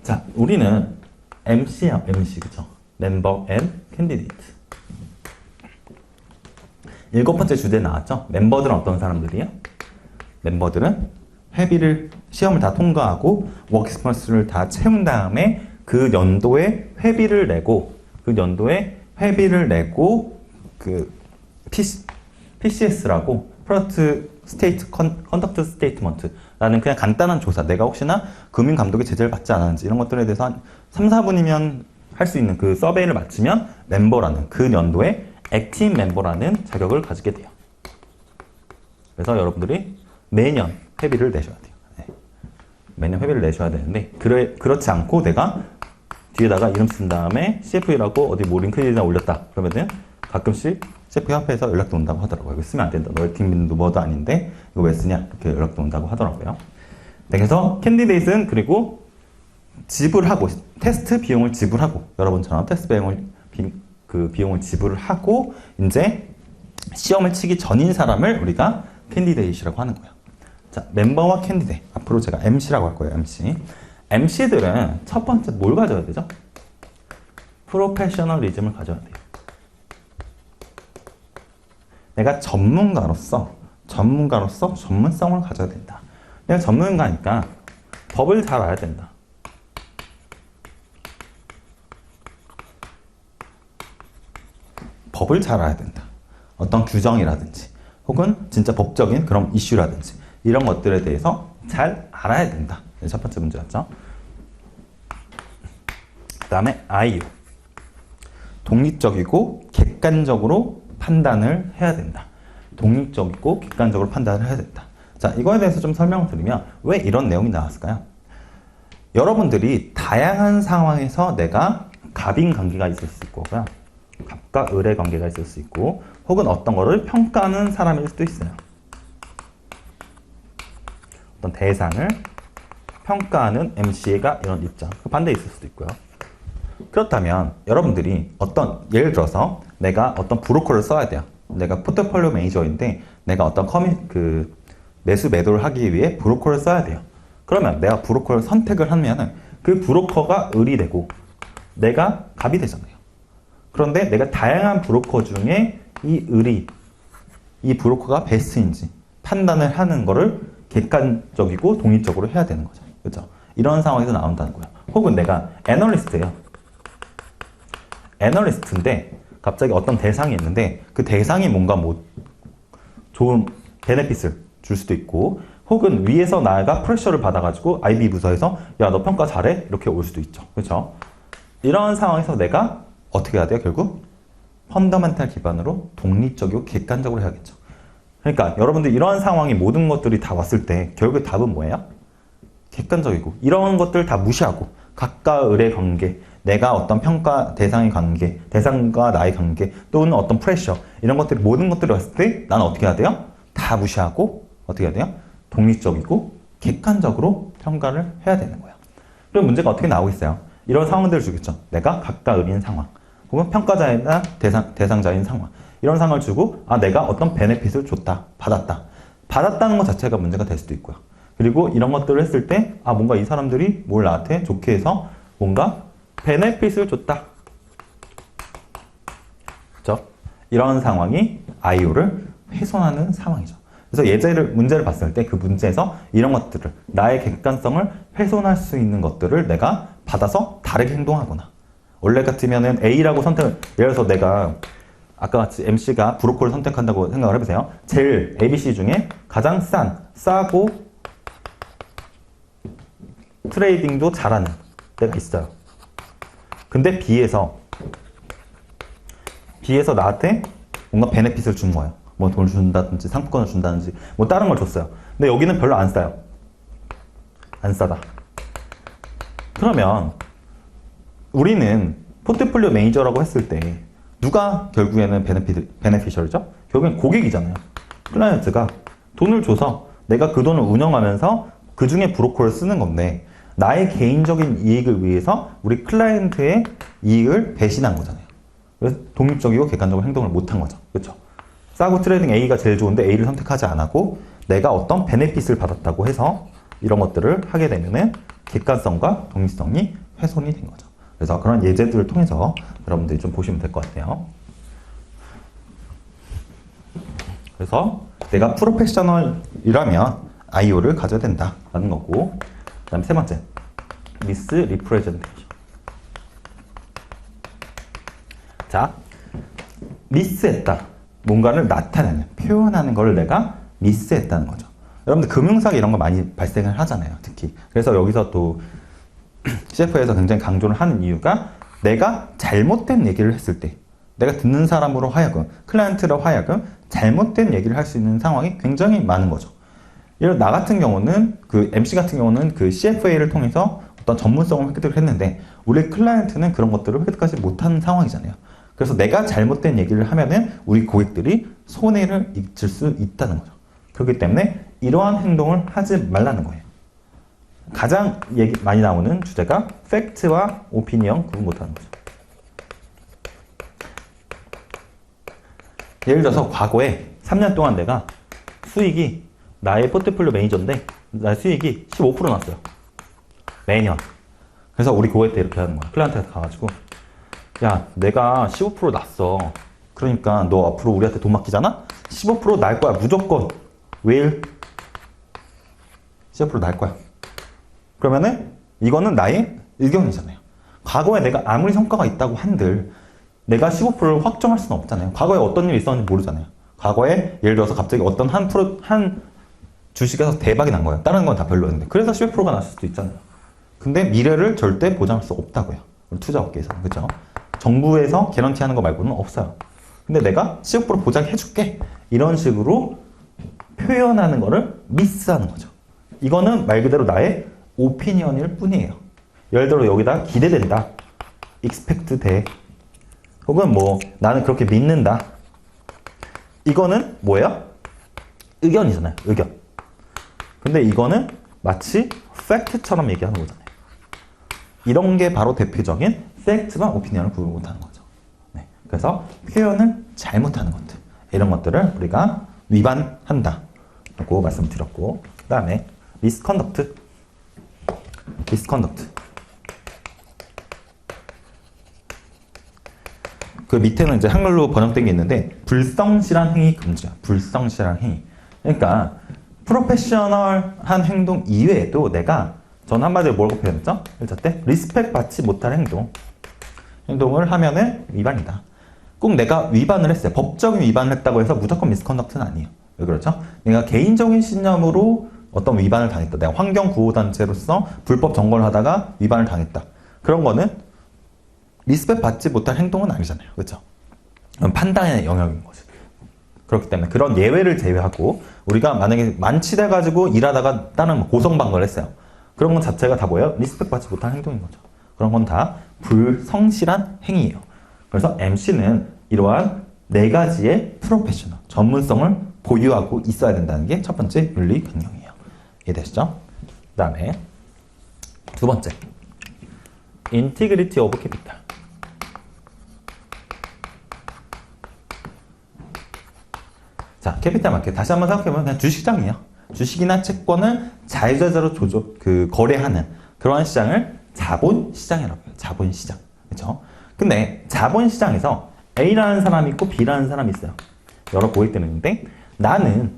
자, 우리는 MC야, MC, 그쵸? 멤버 앤 캔디데이트. 7번째 주제 나왔죠? 멤버들은 어떤 사람들이에요? 멤버들은 시험을 다 통과하고 워크스퍼스를 다 채운 다음에 그 연도에 회비를 내고 PCS라고 프로덕트 스테이트 컨덕트 스테이트먼트라는 그냥 간단한 조사, 내가 혹시나 금융 감독의 제재를 받지 않았는지 이런 것들에 대해서 한 3, 4분이면 할 수 있는 그 서베이를 마치면 멤버라는 그 연도에 액티브 멤버라는 자격을 가지게 돼요. 그래서 여러분들이 매년 회비를 내셔야 돼요. 네. 매년 회비를 내셔야 되는데 그렇지 않고 내가 뒤에다가 이름 쓴 다음에 CFA라고 어디 뭐 링크인이나 올렸다 그러면은 가끔씩 CFA 협회에서 연락도 온다고 하더라고요. 이거 쓰면 안 된다. 너의 팀도 뭐도 아닌데 이거 왜 쓰냐 이렇게 연락도 온다고 하더라고요. 네, 그래서 캔디데이트는 그리고 지불하고 테스트 비용을 지불하고 여러분처럼 테스트 비용을 지불을 하고 이제 시험을 치기 전인 사람을 우리가 캔디데이트라고 하는 거예요. 자, 멤버와 캔디데이트. 앞으로 제가 MC라고 할 거예요. MC들은 첫 번째 뭘 가져야 되죠? 프로페셔널리즘을 가져야 돼요. 내가 전문가로서 전문성을 가져야 된다. 내가 전문가니까 법을 잘 알아야 된다. 법을 잘 알아야 된다. 어떤 규정이라든지 혹은 진짜 법적인 그런 이슈라든지 이런 것들에 대해서 잘 알아야 된다. 첫 번째 문제였죠. 그 다음에 IU. 독립적이고 객관적으로 판단을 해야 된다. 독립적이고 객관적으로 판단을 해야 된다. 자, 이거에 대해서 좀 설명을 드리면 왜 이런 내용이 나왔을까요? 여러분들이 다양한 상황에서 내가 갑인 관계가 있을 수 있고요. 갑과 을의 관계가 있을 수 있고 혹은 어떤 거를 평가하는 사람일 수도 있어요. 어떤 대상을 평가하는 MC가 이런 입장, 반대에 있을 수도 있고요. 그렇다면 여러분들이 예를 들어서 내가 어떤 브로커를 써야 돼요. 내가 포트폴리오 매니저인데 내가 어떤 매수 매도를 하기 위해 브로커를 써야 돼요. 그러면 내가 브로커를 선택을 하면은 그 브로커가 을이 되고 내가 갑이 되잖아요. 그런데 내가 다양한 브로커 중에 이 브로커가 베스트인지 판단을 하는 거를 객관적이고 독립적으로 해야 되는 거죠. 그렇죠? 이런 상황에서 나온다는 거예요. 혹은 내가 애널리스트예요. 애널리스트인데 갑자기 어떤 대상이 있는데 그 대상이 뭔가 좋은 베네핏을 줄 수도 있고 혹은 위에서 나가 프레셔를 받아가지고 IB 부서에서 야, 너 평가 잘해? 이렇게 올 수도 있죠. 그렇죠? 이런 상황에서 내가 어떻게 해야 돼요? 결국 펀더멘탈 기반으로 독립적이고 객관적으로 해야겠죠. 그러니까 여러분들 이러한 상황이 모든 것들이 다 왔을 때 결국 답은 뭐예요? 객관적이고 이런 것들 다 무시하고 각과 을의 관계, 내가 어떤 평가 대상의 관계, 대상과 나의 관계 또는 어떤 프레셔 이런 것들이 모든 것들이 왔을 때 나는 어떻게 해야 돼요? 다 무시하고 어떻게 해야 돼요? 독립적이고 객관적으로 평가를 해야 되는 거예요. 그럼 문제가 어떻게 나오겠어요? 이런 상황들을 주겠죠. 내가 각과 을인 상황 혹은 평가자이나 대상자인 상황 이런 상황을 주고 내가 어떤 베네핏을 줬다, 받았다는 것 자체가 문제가 될 수도 있고요. 그리고 이런 것들을 했을 때 뭔가 이 사람들이 뭘 나한테 좋게 해서 뭔가 베네핏을 줬다. 그렇죠? 이런 상황이 IO를 훼손하는 상황이죠. 그래서 문제를 봤을 때 그 문제에서 이런 것들을 나의 객관성을 훼손할 수 있는 것들을 내가 받아서 다르게 행동하거나 원래 같으면은 A라고 예를 들어서 내가 아까 같이 MC가 브로콜을 선택한다고 생각을 해보세요. 제일 ABC 중에 가장 싸고 트레이딩도 잘하는 데가 있어요. 근데 B에서 나한테 뭔가 베네핏을 준 거예요. 뭐 돈을 준다든지 상품권을 준다든지 뭐 다른 걸 줬어요. 근데 여기는 별로 안 싸요. 안 싸다. 그러면 우리는 포트폴리오 매니저라고 했을 때 누가 결국에는 베네피셜이죠? 결국엔 고객이잖아요. 클라이언트가 돈을 줘서 내가 그 돈을 운영하면서 그 중에 브로커를 쓰는 건데 나의 개인적인 이익을 위해서 우리 클라이언트의 이익을 배신한 거잖아요. 그래서 독립적이고 객관적인 행동을 못한 거죠. 그렇죠? 싸고 트레이딩 A가 제일 좋은데 A를 선택하지 않았고 내가 어떤 베네핏을 받았다고 해서 이런 것들을 하게 되면은 객관성과 독립성이 훼손이 된 거죠. 그래서 그런 예제들을 통해서 여러분들이 좀 보시면 될 것 같아요. 그래서 내가 프로페셔널이라면 IO를 가져야 된다라는 거고, 그 다음 세 번째, misrepresentation. 자, 미스했다. 뭔가를 나타내는, 표현하는 걸 내가 미스했다는 거죠. 여러분들 금융사기 이런 거 많이 발생을 하잖아요. 특히. 그래서 여기서 또 CF에서 굉장히 강조를 하는 이유가 내가 잘못된 얘기를 했을 때 내가 듣는 사람으로 하여금, 클라이언트로 하여금 잘못된 얘기를 할 수 있는 상황이 굉장히 많은 거죠. 예를 들어 나 같은 경우는 그 MC 같은 경우는 그 CFA를 통해서 어떤 전문성을 획득을 했는데 우리 클라이언트는 그런 것들을 획득하지 못하는 상황이잖아요. 그래서 내가 잘못된 얘기를 하면은 우리 고객들이 손해를 입을 수 있다는 거죠. 그렇기 때문에 이러한 행동을 하지 말라는 거예요. 가장 얘기 많이 나오는 주제가 팩트와 오피니언 구분 못하는 거죠. 예를 들어서 과거에 3년 동안 내가 수익이 나의 포트폴리오 매니저인데 나의 수익이 15% 났어요. 매년. 그래서 우리 고객 때 이렇게 하는 거야. 클라이언트한테 가가지고 야, 내가 15% 났어. 그러니까 너 앞으로 우리한테 돈 맡기잖아? 15% 날 거야. 무조건. 왜? 15% 날 거야. 그러면은 이거는 나의 의견이잖아요. 과거에 내가 아무리 성과가 있다고 한들 내가 15%를 확정할 수는 없잖아요. 과거에 어떤 일이 있었는지 모르잖아요. 과거에 예를 들어서 갑자기 어떤 한 주식에서 대박이 난 거예요. 다른 건 다 별로였는데. 그래서 15%가 났을 수도 있잖아요. 근데 미래를 절대 보장할 수 없다고요. 투자업계에서는. 그렇죠? 정부에서 개런티하는 거 말고는 없어요. 근데 내가 15% 보장해줄게. 이런 식으로 표현하는 거를 미스하는 거죠. 이거는 말 그대로 나의 오피니언일 뿐이에요. 예를 들어 여기다 기대된다. expect 돼. 혹은 뭐 나는 그렇게 믿는다. 이거는 뭐예요? 의견이잖아요. 의견. 근데 이거는 마치 팩트처럼 얘기하는 거잖아요. 이런 게 바로 대표적인 팩트와 오피니언을 구분 못하는 거죠. 네. 그래서 표현을 잘못하는 것들. 이런 것들을 우리가 위반한다. 라고 말씀드렸고, 그 다음에 misconduct. 그 밑에는 이제 한글로 번역된 게 있는데 불성실한 행위 금지야. 불성실한 행위. 그러니까 프로페셔널한 행동 이외에도 내가 저는 한마디로 뭐라고 표현했죠? 1차 때 리스펙 받지 못할 행동을 하면은 위반이다. 꼭 내가 위반을 했어요. 법적인 위반을 했다고 해서 무조건 미스컨덕트는 아니에요. 왜 그렇죠? 내가 개인적인 신념으로 어떤 위반을 당했다. 내가 환경구호단체로서 불법 점거를 하다가 위반을 당했다. 그런 거는 리스펙 받지 못할 행동은 아니잖아요. 그렇죠? 판단의 영역인 거죠. 그렇기 때문에 그런 예외를 제외하고 우리가 만약에 만취돼가지고 일하다가 다른 고성방가를 했어요. 그런 것 자체가 다 뭐예요? 리스펙 받지 못한 행동인 거죠. 그런 건 다 불성실한 행위예요. 그래서 MC는 이러한 네 가지의 프로페셔널, 전문성을 보유하고 있어야 된다는 게 첫 번째 윤리 강령이에요. 이해되시죠? 그 다음에 두 번째, integrity of capital. 자, 캐피탈 마켓 다시 한번 생각해보면 그냥 주식시장이에요. 주식이나 채권을 자유자재로 거래하는 그러한 시장을 자본시장이라고 해요. 자본시장. 그렇죠? 근데 자본시장에서 A라는 사람이 있고 B라는 사람이 있어요. 여러 고객들이 있는데 나는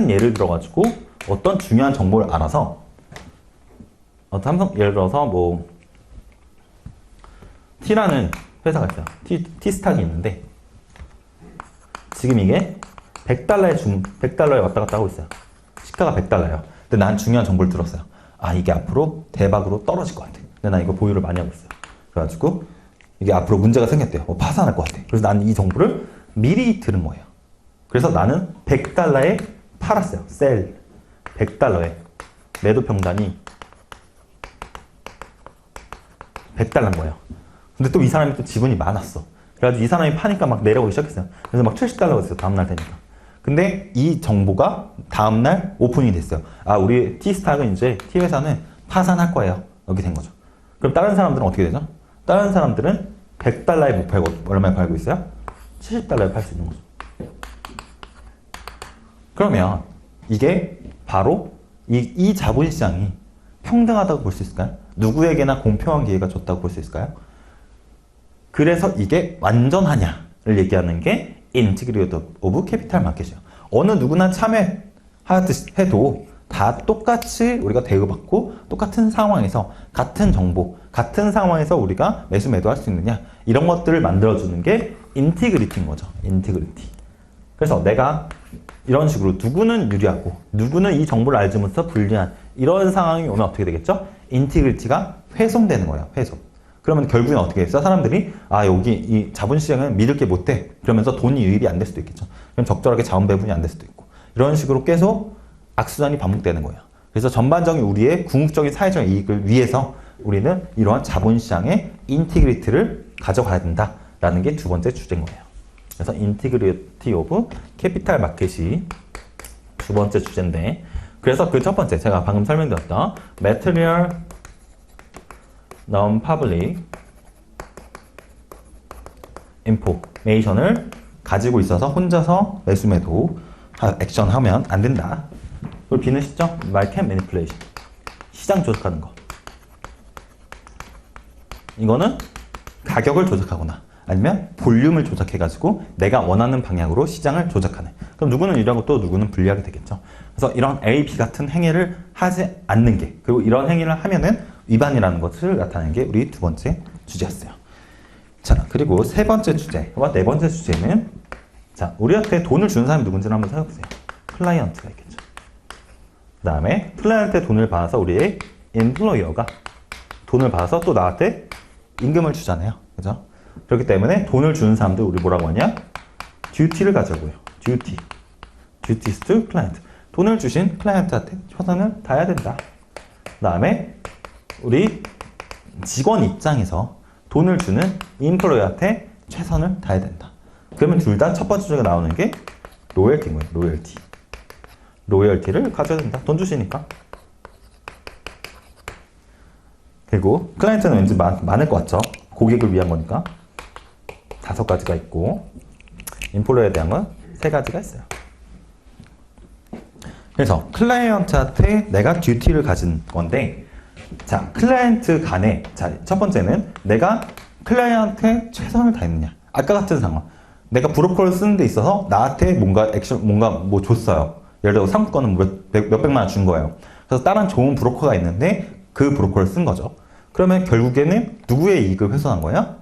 예를 들어가지고 어떤 중요한 정보를 알아서 예를 들어서 뭐 T라는 회사가 있어요. T스탁이 있는데 지금 이게 100달러에 왔다 갔다 하고 있어요. 시가가 100달러예요. 근데 난 중요한 정보를 들었어요. 아, 이게 앞으로 대박으로 떨어질 것 같아. 근데 난 이거 보유를 많이 하고 있어요. 그래가지고 이게 앞으로 문제가 생겼대요. 파산할 것 같아. 그래서 나는 이 정보를 미리 들은 거예요. 그래서 나는 100달러에 팔았어요. 셀. 100달러에. 매도 평단이 100달러인 거예요. 근데 또 이 사람이 또 지분이 많았어. 그래가지고 이 사람이 파니까 막 내려오기 시작했어요. 그래서 막 70달러가 됐어요. 다음날 되니까. 근데 이 정보가 다음날 오픈이 됐어요. 아, 우리 T스탁은 이제 T회사는 파산할 거예요. 이렇게 된 거죠. 그럼 다른 사람들은 어떻게 되죠? 다른 사람들은 100달러에 못 팔고 얼마에 팔고 있어요? 70달러에 팔 수 있는 거죠. 그러면 이게 바로 이 자본시장이 평등하다고 볼 수 있을까요? 누구에게나 공평한 기회가 줬다고 볼 수 있을까요? 그래서 이게 완전하냐를 얘기하는 게 인티그리티 오브 캐피탈 마켓이에요. 어느 누구나 참여해도 다 똑같이 우리가 대우받고 똑같은 상황에서 같은 정보, 같은 상황에서 우리가 매수 매도할 수 있느냐 이런 것들을 만들어주는 게 인티그리티인 거죠. 인티그리티. 그래서 내가 이런 식으로 누구는 유리하고 누구는 이 정보를 알지 못해서 불리한 이런 상황이 오면 어떻게 되겠죠? 인티그리티가 훼손되는 거예요. 훼손. 그러면 결국엔 어떻게 했어? 사람들이 아, 여기 이 자본시장은 믿을 게 못해. 그러면서 돈이 유입이 안 될 수도 있겠죠. 그럼 적절하게 자원 배분이 안 될 수도 있고. 이런 식으로 계속 악순환이 반복되는 거예요. 그래서 전반적인 우리의 궁극적인 사회적 이익을 위해서 우리는 이러한 자본시장의 인티그리티를 가져가야 된다라는 게 두 번째 주제인 거예요. 그래서 인티그리티 오브 캐피탈 마켓이 두 번째 주제인데, 그래서 그 첫 번째 제가 방금 설명드렸던 material non-public information을 가지고 있어서 혼자서 매수 매도 액션하면 안 된다. 그리고 B는 쉽죠? market manipulation. 시장 조작하는 거. 이거는 가격을 조작하거나 아니면 볼륨을 조작해가지고 내가 원하는 방향으로 시장을 조작하는. 그럼 누구는 유리하고 또 누구는 불리하게 되겠죠. 그래서 이런 A, B 같은 행위를 하지 않는 게, 그리고 이런 행위를 하면은 위반이라는 것을 나타내는 게 우리 두 번째 주제였어요. 자, 그리고 세 번째 주제와 네 번째 주제는, 자, 우리한테 돈을 주는 사람이 누군지를 한번 생각해보세요. 클라이언트가 있겠죠. 그 다음에 클라이언트의 돈을 받아서 우리의 인플로이어가 돈을 받아서 또 나한테 임금을 주잖아요. 그죠? 그렇기 때문에 돈을 주는 사람들 우리 뭐라고 하냐? 듀티를 가져고요. 듀티. duties to client. 돈을 주신 클라이언트한테 최선을 다해야 된다. 그 다음에 우리 직원 입장에서 돈을 주는 인플로이한테 최선을 다해야 된다. 그러면 둘 다 첫 번째 주제가 나오는 게 로열티인 거예요. 로열티. 로열티를 가져야 된다. 돈 주시니까. 그리고 클라이언트는 왠지 많을 것 같죠? 고객을 위한 거니까 5가지가 있고, 인플로이에 대한 건 3가지가 있어요. 그래서 클라이언트한테 내가 듀티를 가진 건데, 자, 클라이언트 간에, 자, 첫 번째는 내가 클라이언트한테 최선을 다했느냐. 아까 같은 상황. 내가 브로커를 쓰는 데 있어서 나한테 뭔가 뭐 줬어요. 예를 들어 상품권은 몇백만 원 준 거예요. 그래서 다른 좋은 브로커가 있는데 그 브로커를 쓴 거죠. 그러면 결국에는 누구의 이익을 훼손한 거예요?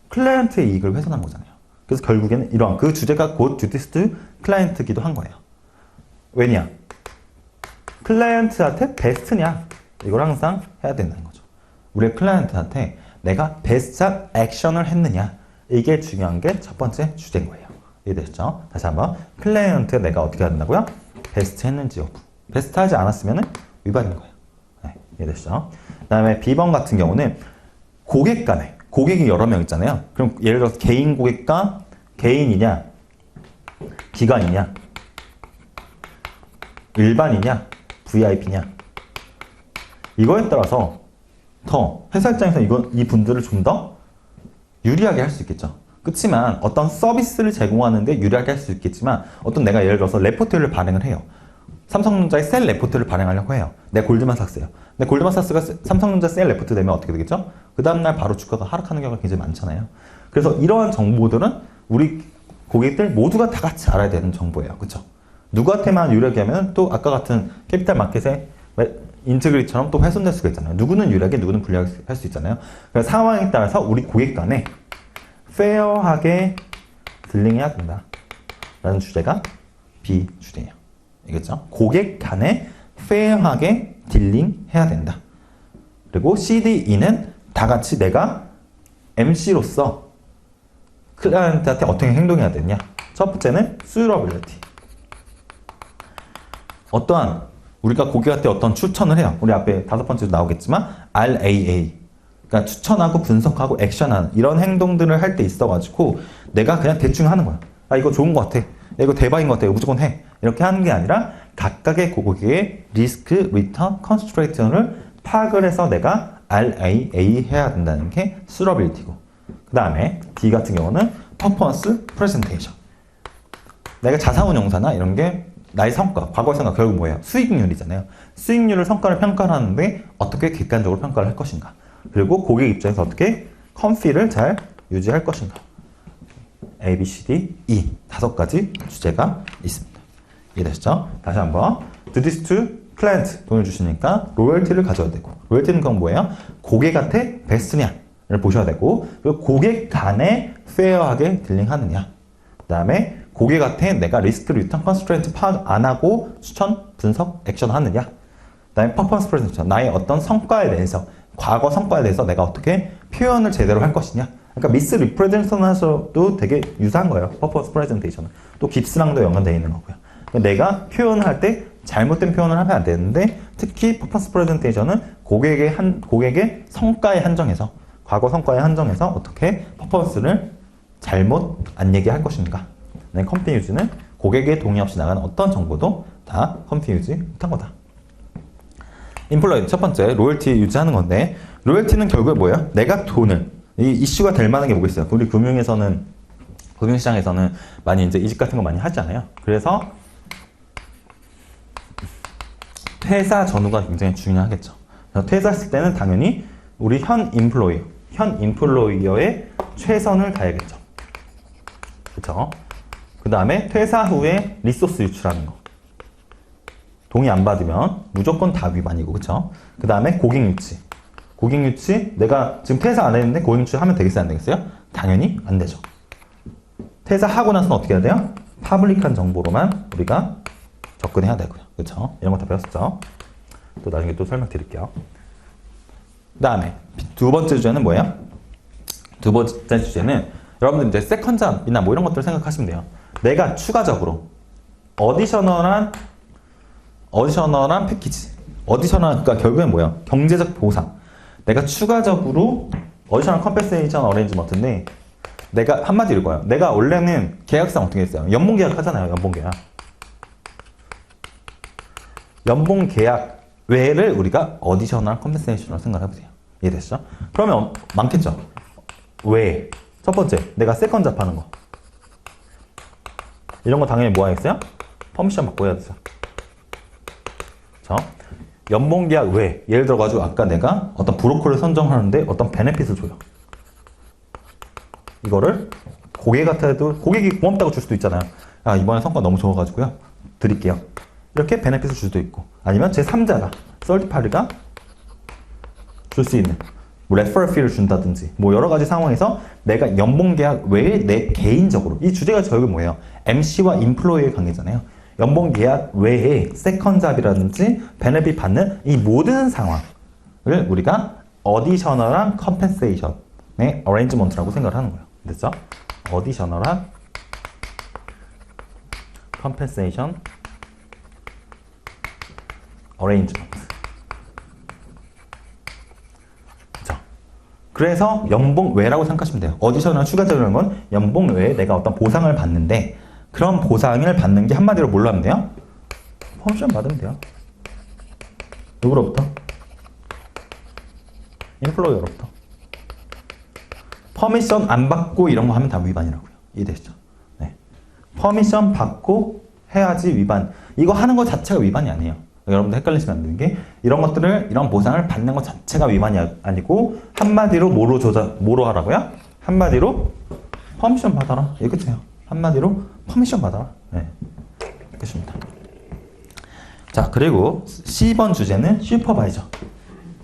클라이언트의 이익을 훼손한 거잖아요. 그래서 결국에는 이러한 그 주제가 곧 듀티스 클라이언트기도 한 거예요. 왜냐? 클라이언트한테 베스트냐? 이걸 항상 해야 된다는 거죠. 우리 클라이언트한테 내가 베스트 액션을 했느냐? 이게 중요한 게 첫 번째 주제인 거예요. 이해되셨죠? 다시 한번. 클라이언트에 내가 어떻게 해야 된다고요? 베스트 했는지 여부. 베스트 하지 않았으면 위반인 거예요. 네, 이해되셨죠? 그 다음에 B번 같은 경우는 고객 간에, 고객이 여러 명 있잖아요. 그럼 예를 들어서 개인 고객과 개인이냐, 기관이냐, 일반이냐, VIP냐. 이거에 따라서 더 회사 입장에서 이 분들을 좀 더 유리하게 할 수 있겠죠. 그렇지만 어떤 서비스를 제공하는데 유리하게 할 수 있겠지만, 어떤 내가 예를 들어서 레포트를 발행을 해요. 삼성전자의 셀 레포트를 발행하려고 해요. 내 골드만삭스예요. 근데 골드만삭스가 삼성전자 셀 레포트 되면 어떻게 되겠죠? 그 다음날 바로 주가가 하락하는 경우가 굉장히 많잖아요. 그래서 이러한 정보들은 우리 고객들 모두가 다 같이 알아야 되는 정보예요. 그쵸? 누구한테만 유리하면 또 아까 같은 캐피탈 마켓의 인테그리티처럼 또 훼손될 수가 있잖아요. 누구는 유리하게 누구는 불리하게 할 수 있잖아요. 그래서 상황에 따라서 우리 고객 간에 페어하게 딜링해야 된다 라는 주제가 B 주제예요. 알겠죠? 고객 간에 페어하게 딜링해야 된다. 그리고 CDE는 다 같이 내가 MC로서 클라이언트한테 어떻게 행동해야 되냐. 첫 번째는 suitability. 어떠한 우리가 고객한테 어떤 추천을 해요. 우리 앞에 5번째도 나오겠지만 RAA. 그러니까 추천하고 분석하고 액션하는 이런 행동들을 할 때 있어가지고 내가 그냥 대충 하는 거야. 아 이거 좋은 것 같아. 야, 이거 대박인 것 같아. 이거 무조건 해. 이렇게 하는 게 아니라 각각의 고객의 리스크, 리턴, 컨스트레이션을 파악을 해서 내가 RAA 해야 된다는 게 suitability고 그 다음에 D 같은 경우는 performance presentation. 내가 자사운용사나 이런 게 나의 성과, 과거의 성과 결국 뭐예요? 수익률이잖아요. 수익률을 성과를 평가를 하는데 어떻게 객관적으로 평가를 할 것인가. 그리고 고객 입장에서 어떻게 컨피를 잘 유지할 것인가. A, B, C, D, E 5가지 주제가 있습니다. 이해되셨죠? 다시 한번 Do this to client 돈을 주시니까 로열티를 가져야 되고 로열티는 그건 뭐예요? 고객한테 베스트냐를 보셔야 되고 그리고 고객 간에 페어하게 딜링하느냐 그 다음에 고객한테 내가 리스크, 리턴, 컨스트레인트 파악 안 하고 추천, 분석, 액션 하느냐 그 다음에 퍼포먼스 프레젠테이션 나의 어떤 성과에 대해서 과거 성과에 대해서 내가 어떻게 표현을 제대로 할 것이냐 그러니까 미스 리프레젠테이션에서도 되게 유사한 거예요. 퍼포먼스 프레젠테이션은 또 깁스랑도 연관되어 있는 거고요. 그러니까 내가 표현을 할 때 잘못된 표현을 하면 안 되는데 특히 퍼포먼스 프레젠테이션은 고객의 성과에 한정해서 과거 성과에 한정해서 어떻게 퍼포먼스를 잘못 안 얘기할 것인가. 컴퍼니 유지는 고객의 동의 없이 나가는 어떤 정보도 다 컴퍼니 유지 못한 거다. 인플로이 첫 번째 로열티 유지하는 건데 로열티는 결국에 뭐예요? 내가 돈을 이 이슈가 될 만한 게 뭐겠어요? 우리 금융시장에서는 많이 이제 이직 같은 거 많이 하잖아요. 그래서 퇴사 전후가 굉장히 중요하겠죠. 퇴사했을 때는 당연히 우리 현 인플로이어의 최선을 다해야겠죠. 그렇죠? 그 다음에 퇴사 후에 리소스 유출하는 거. 동의 안 받으면 무조건 다 위반이고, 그렇죠? 그 다음에 고객 유치. 고객 유치, 내가 지금 퇴사 안 했는데 고객 유치 하면 되겠어요, 안 되겠어요? 당연히 안 되죠. 퇴사하고 나서는 어떻게 해야 돼요? 파블릭한 정보로만 우리가 접근해야 되고요. 그렇죠? 이런 거 다 배웠었죠? 또 나중에 또 설명드릴게요. 그 다음에 두 번째 주제는 뭐예요? 두 번째 주제는 여러분들 이제 세컨잡이나 뭐 이런 것들 생각하시면 돼요. 내가 추가적으로 어디셔널한 패키지. 그러니까 결국엔 뭐야? 경제적 보상. 내가 추가적으로 어디셔널 컴pen세이션 어레인지먼트인데 내가 한마디로 이거예요. 내가 원래는 계약상 어떻게 했어요? 연봉 계약 하잖아요. 연봉 계약. 연봉 계약 외를 우리가 어디셔널 컴pen세이션으로 생각해보세요. 이해됐죠? 그러면 많겠죠? 왜? 첫 번째, 내가 세컨잡 하는 거. 이런 거 당연히 뭐 하겠어요? 퍼미션 받고 해야 되죠. 그쵸? 연봉계약 외, 예를 들어가지고 아까 내가 어떤 브로커를 선정하는데 어떤 베네핏을 줘요. 이거를 고객한테도, 고객이 고맙다고 줄 수도 있잖아요. 아, 이번에 성과 너무 좋아가지고요. 드릴게요. 이렇게 베네핏을 줄 수도 있고. 아니면 제3자가, 썰티파리가 줄 수 있는 뭐 레퍼럴 피를 준다든지 뭐 여러 가지 상황에서 내가 연봉 계약 외에 내 개인적으로 이 주제가 결국 뭐예요? MC와 인플로이의 관계잖아요. 연봉 계약 외에 세컨잡이라든지 베네핏 받는 이 모든 상황을 우리가 어디셔널한 컴펜세이션의 어레인지먼트라고 생각을 하는 거예요. 됐죠? 어디셔널한 컴펜세이션 어레인지먼트. 그래서 연봉 외라고 생각하시면 돼요. 어디셔널 추가적인 건 연봉 외에 내가 어떤 보상을 받는데 그런 보상을 받는 게 한마디로 뭘로 하면 돼요? 퍼미션 받으면 돼요. 누구로부터? 인플로이어로부터. 퍼미션 안 받고 이런 거 하면 다 위반이라고요. 이해되시죠? 네. 퍼미션 받고 해야지 위반. 이거 하는 것 자체가 위반이 아니에요. 여러분들 헷갈리시면 안 되는 게 이런 것들을 이런 보상을 받는 것 자체가 위반이 아니고 한마디로 뭐로 하라고요? 한마디로 퍼미션 받아라. 예, 그치요? 한마디로 퍼미션 받아라. 네. 끝입니다. 자, 그리고 C번 주제는 슈퍼바이저.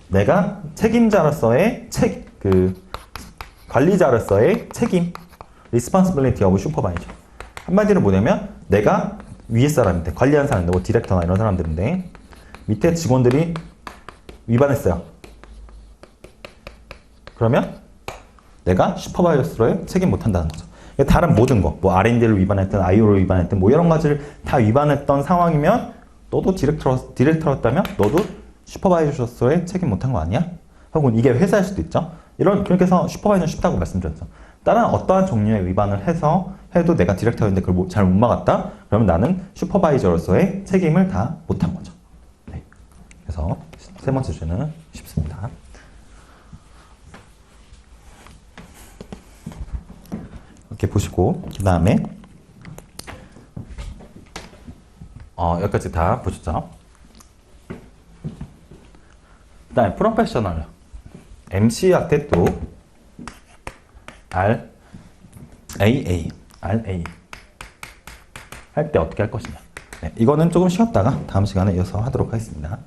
내가 책임자로서의 관리자로서의 책임. Responsibility of Supervisor. 한마디로 뭐냐면 내가 위에 사람인데, 관리하는 사람인데, 뭐 디렉터나 이런 사람들인데 밑에 직원들이 위반했어요. 그러면 내가 슈퍼바이저로서의 책임 못한다는 거죠. 다른 모든 거, 뭐 R&D를 위반했든 IO를 위반했든 뭐 이런 가지를 다 위반했던 상황이면 너도 디렉터였다면 너도 슈퍼바이저로서의 책임 못한 거 아니야? 혹은 이게 회사일 수도 있죠. 그렇게 해서 슈퍼바이저는 쉽다고 말씀드렸죠. 다른 어떠한 종류의 위반을 해도 내가 디렉터인데 그걸 잘 못 막았다? 그러면 나는 슈퍼바이저로서의 책임을 다 못한 거죠. 네. 그래서 세 번째 주제는 쉽습니다. 이렇게 보시고 그 다음에 여기까지 다 보셨죠? 그 다음에 프로페셔널 MC한테 또 RAA 할 때 어떻게 할 것이냐. 네, 이거는 조금 쉬었다가 다음 시간에 이어서 하도록 하겠습니다.